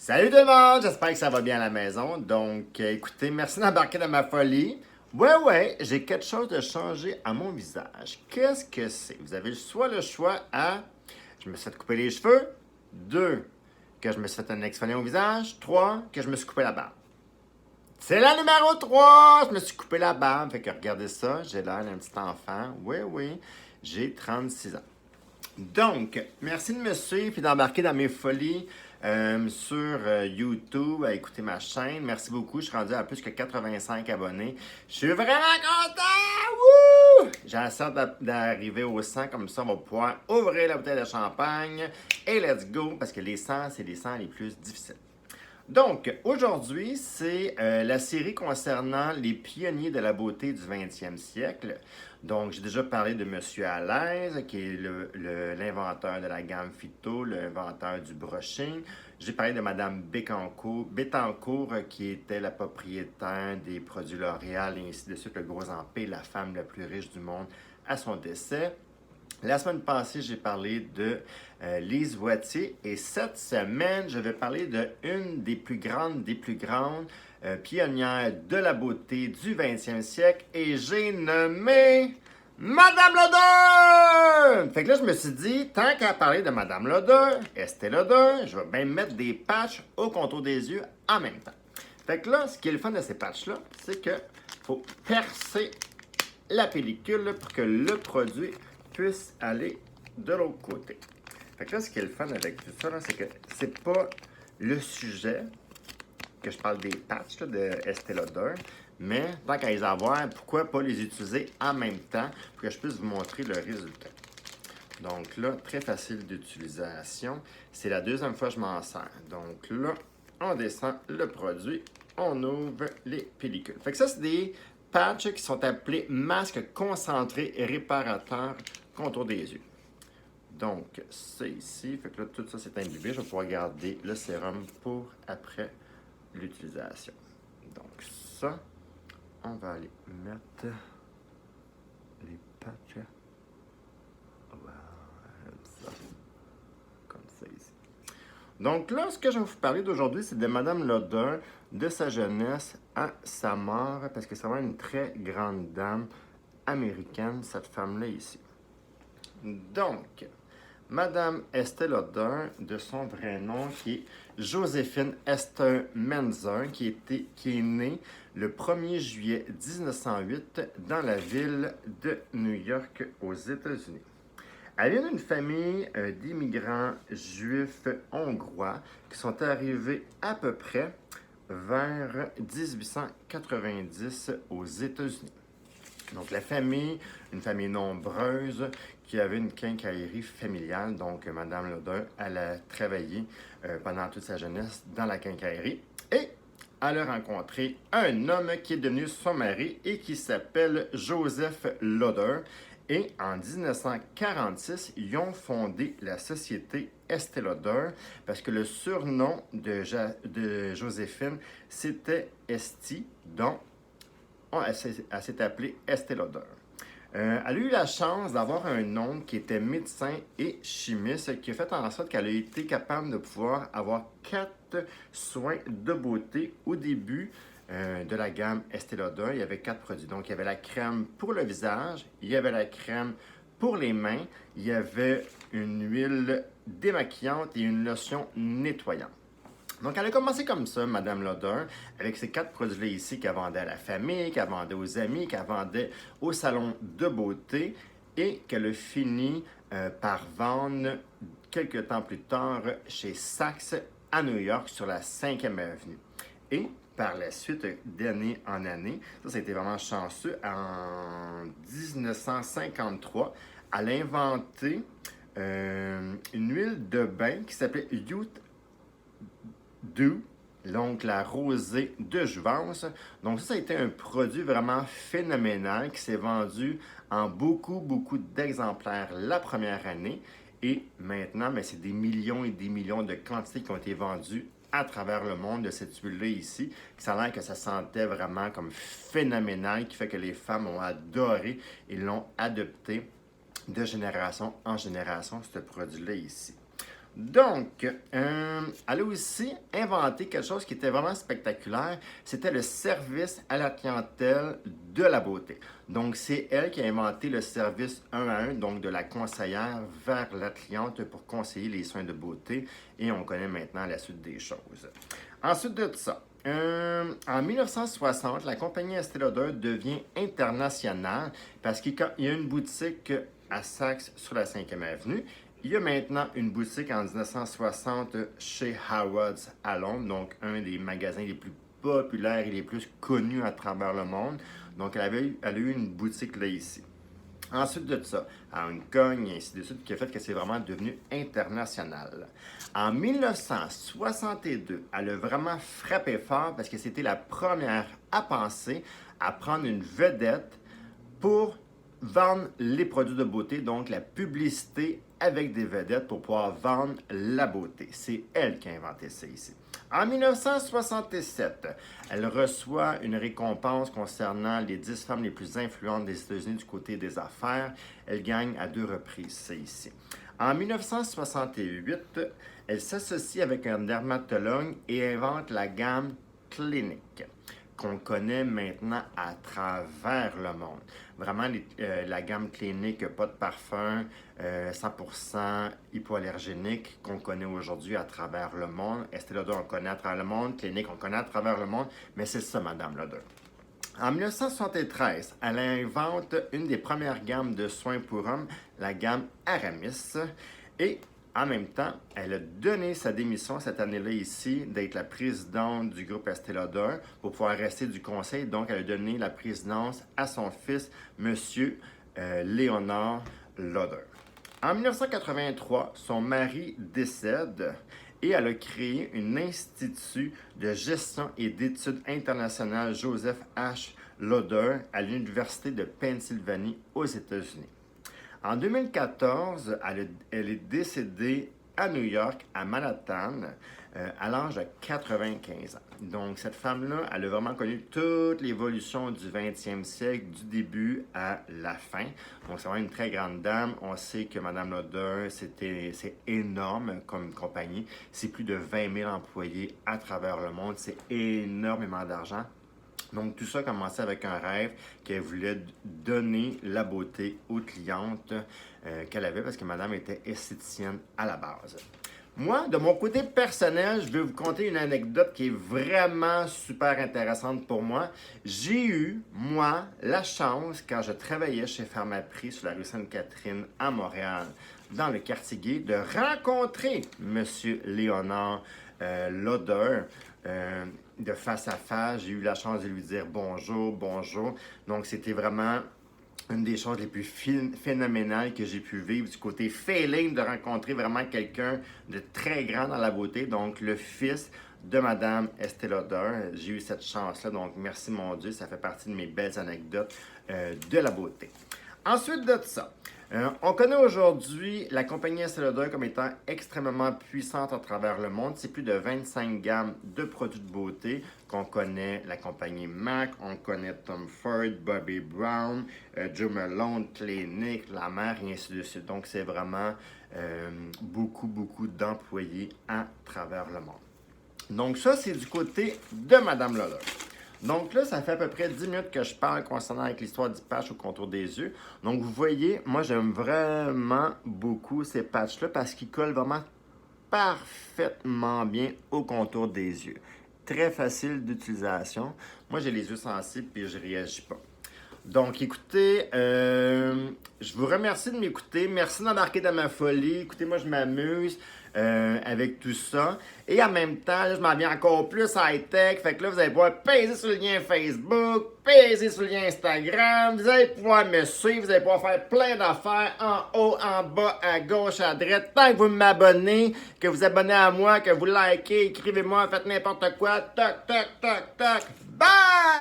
Salut tout le monde, j'espère que ça va bien à la maison. Donc, écoutez, merci d'embarquer dans ma folie. Ouais, j'ai quelque chose de changer à mon visage. Qu'est-ce que c'est? Vous avez soit le choix à je me suis fait couper les cheveux, 2, que je me suis fait un exfoliant au visage, 3, que je me suis coupé la barbe. C'est la numéro 3, je me suis coupé la barbe. Fait que regardez ça, j'ai l'air d'un petit enfant. Oui, j'ai 36 ans. Donc, merci de me suivre et d'embarquer dans mes folies sur YouTube, à écouter ma chaîne. Merci beaucoup. Je suis rendu à plus que 85 abonnés. Je suis vraiment content! Wouh! J'ai hâte d'arriver au 100, comme ça, on va pouvoir ouvrir la bouteille de champagne. Et let's go, parce que les 100, c'est les 100 les plus difficiles. Donc, aujourd'hui, c'est la série concernant les pionniers de la beauté du 20e siècle. Donc, j'ai déjà parlé de Monsieur Alaise, qui est l'inventeur de la gamme Phyto, l'inventeur du brushing. J'ai parlé de Madame Bettencourt, qui était la propriétaire des produits L'Oréal et ainsi de suite, le gros empire, la femme la plus riche du monde à son décès. La semaine passée, j'ai parlé de Lise Wattier et cette semaine, je vais parler d'une des plus grandes pionnières de la beauté du 20e siècle et j'ai nommé Madame Lauder! Fait que là, je me suis dit, tant qu'à parler de Madame Lauder, Estée Lauder, je vais bien mettre des patchs au contour des yeux en même temps. Fait que là, ce qui est le fun de ces patchs-là, c'est qu'il faut percer la pellicule pour que le produit puisse aller de l'autre côté. Fait que là, ce qui est le fun avec tout ça, c'est que c'est pas le sujet que je parle des patchs là, de Estée Lauder, mais tant qu'à les avoir, pourquoi pas les utiliser en même temps pour que je puisse vous montrer le résultat. Donc là, très facile d'utilisation. C'est la deuxième fois que je m'en sers. Donc là, on descend le produit, on ouvre les pellicules. Fait que ça, c'est des patchs qui sont appelés masques concentrés et réparateurs contour des yeux. Donc, c'est ici. Fait que là, tout ça, c'est imbibé. Je vais pouvoir garder le sérum pour après l'utilisation. Donc, ça, on va aller mettre les patchs. Voilà, ça. Comme ça ici. Donc là, ce que je vais vous parler d'aujourd'hui, c'est de Madame Lauder, de sa jeunesse à sa mort, parce que c'est vraiment une très grande dame américaine, cette femme-là ici. Donc, Madame Estée Lauder, de son vrai nom, qui est Joséphine Esther Menzer, qui est née le 1er juillet 1908 dans la ville de New York, aux États-Unis. Elle vient d'une famille d'immigrants juifs hongrois qui sont arrivés à peu près vers 1890 aux États-Unis. Donc, la famille, une famille nombreuse qui avait une quincaillerie familiale. Donc, Madame Lauder, elle a travaillé pendant toute sa jeunesse dans la quincaillerie. Et elle a rencontré un homme qui est devenu son mari et qui s'appelle Joseph Lauder. Et en 1946, ils ont fondé la société Estée Lauder parce que le surnom de Joséphine, c'était Estie, donc elle s'est appelée Estée Lauder. Elle a eu la chance d'avoir un oncle qui était médecin et chimiste, qui a fait en sorte qu'elle a été capable de pouvoir avoir 4 soins de beauté au début de la gamme Estée Lauder. Il y avait 4 produits. Donc, il y avait la crème pour le visage, il y avait la crème pour les mains, il y avait une huile démaquillante et une lotion nettoyante. Donc, elle a commencé comme ça, Madame Lauder, avec ces 4 produits-là ici qu'elle vendait à la famille, qu'elle vendait aux amis, qu'elle vendait au salon de beauté et qu'elle a fini par vendre quelques temps plus tard chez Saks à New York sur la 5e avenue. Et par la suite, d'année en année, ça a été vraiment chanceux, en 1953, elle a inventé une huile de bain qui s'appelait Youth Dew, donc la rosée de jouvence. Donc ça a été un produit vraiment phénoménal qui s'est vendu en beaucoup d'exemplaires la première année. Et maintenant, c'est des millions et des millions de quantités qui ont été vendues à travers le monde de cette huile-là ici. Ça a l'air que ça sentait vraiment comme phénoménal, qui fait que les femmes ont adoré et l'ont adopté de génération en génération, ce produit-là ici. Donc, elle a aussi inventé quelque chose qui était vraiment spectaculaire. C'était le service à la clientèle de la beauté. Donc, c'est elle qui a inventé le service 1 à 1, donc de la conseillère vers la cliente pour conseiller les soins de beauté. Et on connaît maintenant la suite des choses. Ensuite de ça, en 1960, la compagnie Estée Lauder devient internationale parce qu'il y a une boutique à Saks sur la 5e avenue. Il y a maintenant une boutique en 1960 chez Harrods à Londres, donc un des magasins les plus populaires et les plus connus à travers le monde. Donc, elle a eu une boutique là ici. Ensuite de ça, à Hong Kong et ainsi de suite, qui a fait que c'est vraiment devenu international. En 1962, elle a vraiment frappé fort parce que c'était la première à penser à prendre une vedette pour vendre les produits de beauté, donc la publicité avec des vedettes pour pouvoir vendre la beauté. C'est elle qui a inventé ça ici. En 1967, elle reçoit une récompense concernant les 10 femmes les plus influentes des États-Unis du côté des affaires. Elle gagne à 2 reprises, ça ici. En 1968, elle s'associe avec un dermatologue et invente la gamme Clinique, qu'on connaît maintenant à travers le monde. Vraiment, la gamme Clinique, pas de parfum, 100% hypoallergénique qu'on connaît aujourd'hui à travers le monde. Estée Lauder, on connaît à travers le monde. Clinique, on connaît à travers le monde. Mais c'est ça, Madame Lauder. En 1973, elle invente une des premières gammes de soins pour hommes, la gamme Aramis. Et en même temps, elle a donné sa démission cette année-là ici d'être la présidente du groupe Estée Lauder pour pouvoir rester du conseil. Donc, elle a donné la présidence à son fils, M. Léonard Lauder. En 1983, son mari décède et elle a créé un institut de gestion et d'études internationales Joseph H. Lauder à l'Université de Pennsylvanie aux États-Unis. En 2014, elle est décédée à New York, à Manhattan, à l'âge de 95 ans. Donc, cette femme-là, elle a vraiment connu toute l'évolution du 20e siècle, du début à la fin. Donc, c'est vraiment une très grande dame. On sait que Mme Lauder, c'est énorme comme compagnie. C'est plus de 20 000 employés à travers le monde. C'est énormément d'argent. Donc, tout ça a commencé avec un rêve qu'elle voulait donner la beauté aux clientes qu'elle avait parce que madame était esthéticienne à la base. Moi, de mon côté personnel, je vais vous conter une anecdote qui est vraiment super intéressante pour moi. J'ai eu, moi, la chance, quand je travaillais chez Pharmaprix sur la rue Sainte-Catherine à Montréal, dans le quartier gay, de rencontrer M. Léonard Lauder. De face à face, j'ai eu la chance de lui dire bonjour, bonjour. Donc, c'était vraiment une des choses les plus phénoménales que j'ai pu vivre du côté feeling de rencontrer vraiment quelqu'un de très grand dans la beauté. Donc, le fils de Madame Estée Lauder. J'ai eu cette chance-là, donc merci mon Dieu, ça fait partie de mes belles anecdotes de la beauté. Ensuite de ça, on connaît aujourd'hui la compagnie Estée Lauder comme étant extrêmement puissante à travers le monde. C'est plus de 25 gammes de produits de beauté qu'on connaît. La compagnie MAC, on connaît Tom Ford, Bobbi Brown, Jo Malone, Clinique, La Mer et ainsi de suite. Donc, c'est vraiment beaucoup d'employés à travers le monde. Donc, ça, c'est du côté de Mme Lauder. Donc là, ça fait à peu près 10 minutes que je parle concernant avec l'histoire du patch au contour des yeux. Donc vous voyez, moi j'aime vraiment beaucoup ces patchs-là parce qu'ils collent vraiment parfaitement bien au contour des yeux. Très facile d'utilisation. Moi j'ai les yeux sensibles et je ne réagis pas. Donc écoutez, je vous remercie de m'écouter. Merci d'embarquer dans ma folie. Écoutez, moi je m'amuse avec tout ça. Et en même temps, là, je m'en viens encore plus high-tech. Fait que là, vous allez pouvoir peser sur le lien Facebook, peser sur le lien Instagram. Vous allez pouvoir me suivre. Vous allez pouvoir faire plein d'affaires en haut, en bas, à gauche, à droite. Tant que vous m'abonnez, que vous abonnez à moi, que vous likez, écrivez-moi, faites n'importe quoi. Toc, toc, toc, toc. Bye!